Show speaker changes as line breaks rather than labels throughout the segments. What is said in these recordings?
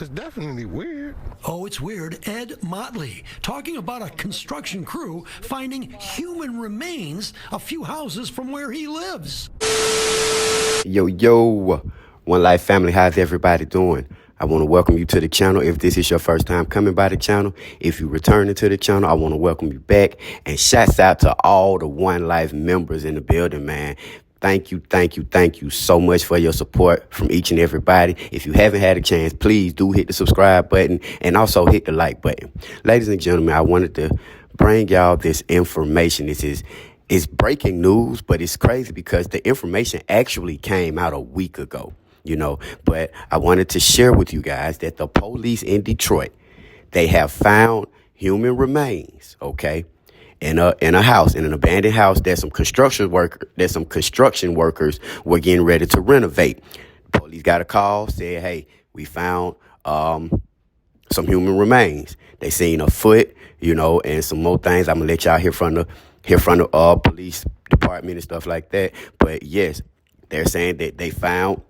It's definitely weird.
Oh, it's weird. Ed Motley talking about a construction crew finding human remains a few houses from where he lives.
Yo, One Life family, how's everybody doing? I want to welcome you to the channel. If this is your first time coming by the channel, if you're returning to the channel, I want to welcome you back. And shouts out to all the One Life members in the building, man. Thank you so much for your support from each and everybody. If you haven't had a chance, please do hit the subscribe button and also hit the like button. Ladies and gentlemen, I wanted to bring y'all this information. It's breaking news, but it's crazy because the information actually came out a week ago, but I wanted to share with you guys that the police in Detroit, they have found human remains, okay? In a house, in an abandoned house, there's some construction workers were getting ready to renovate. The police got a call, said, hey, we found some human remains. They seen a foot, and some more things. I'm gonna let y'all hear from the police department and stuff like that. But yes, they're saying that they found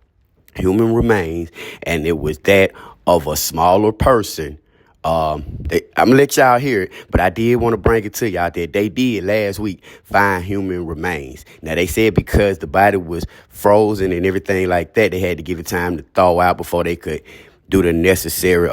human remains, and it was that of a smaller person. I'm gonna let y'all hear it, but I did want to bring it to y'all that they did last week find human remains. Now they said because the body was frozen and everything like that, they had to give it time to thaw out before they could do the necessary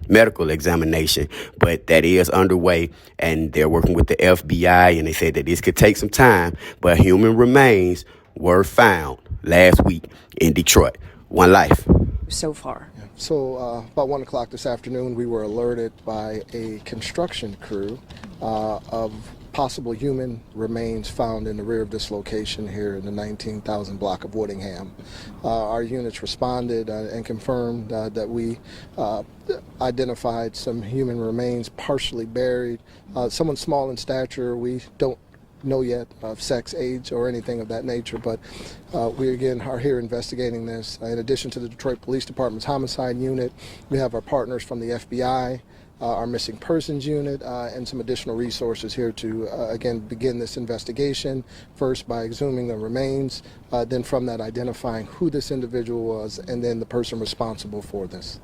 medical examination. But that is underway, and they're working with the FBI, and they said that this could take some time, but human remains were found last week in Detroit. One Life.
So far.
So about 1 o'clock this afternoon, we were alerted by a construction crew of possible human remains found in the rear of this location here in the 19,000 block of Woodingham. Our units responded and confirmed that we identified some human remains partially buried. Someone small in stature. We don't know yet of sex, age, or anything of that nature, but we again are here investigating this. In addition to the Detroit Police Department's homicide unit, we have our partners from the FBI, our missing persons unit, and some additional resources here to again begin this investigation, first by exhuming the remains, then from that identifying who this individual was, and then the person responsible for this.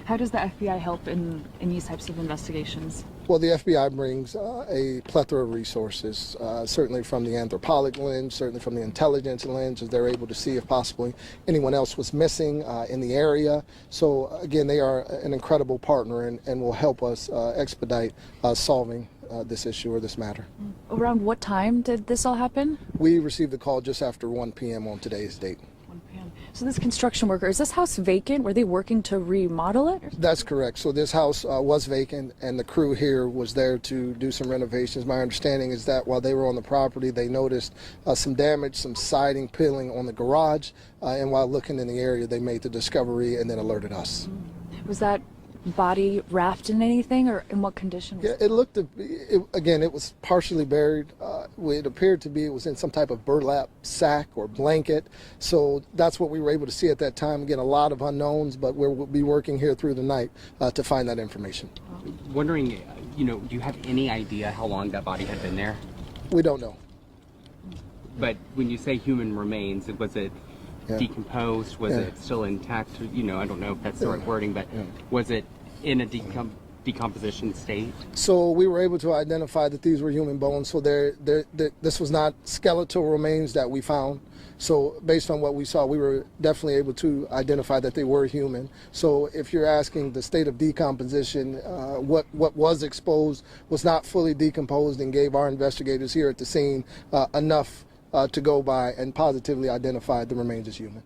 How does the FBI help in these types of investigations?
Well, the FBI brings a plethora of resources, certainly from the anthropologic lens, certainly from the intelligence lens, as they're able to see if possibly anyone else was missing in the area. So again, they are an incredible partner and will help us expedite solving this issue or this matter.
Around what time did this all happen?
We received the call just after 1 p.m. on today's date.
1 p.m. So this construction worker, is this house vacant? Were they working to remodel it?
That's correct. So this house was vacant, and the crew here was there to do some renovations. My understanding is that while they were on the property, they noticed some damage, some siding peeling on the garage, and while looking in the area, they made the discovery and then alerted us.
Was that body wrapped in anything, or in what condition was
it? Looked to be, again, it was partially buried. It appeared to be it was in some type of burlap sack or blanket. So that's what we were able to see at that time. Again, a lot of unknowns, but we'll be working here through the night to find that information.
Wondering, do you have any idea how long that body had been there?
We don't know.
But when you say human remains, was it decomposed? Was it still intact? I don't know if that's the right wording, but was it in a decomposition state?
So we were able to identify that these were human bones. So this was not skeletal remains that we found. So based on what we saw, we were definitely able to identify that they were human. So if you're asking the state of decomposition, what was exposed was not fully decomposed and gave our investigators here at the scene enough to go by and positively identify the remains as human.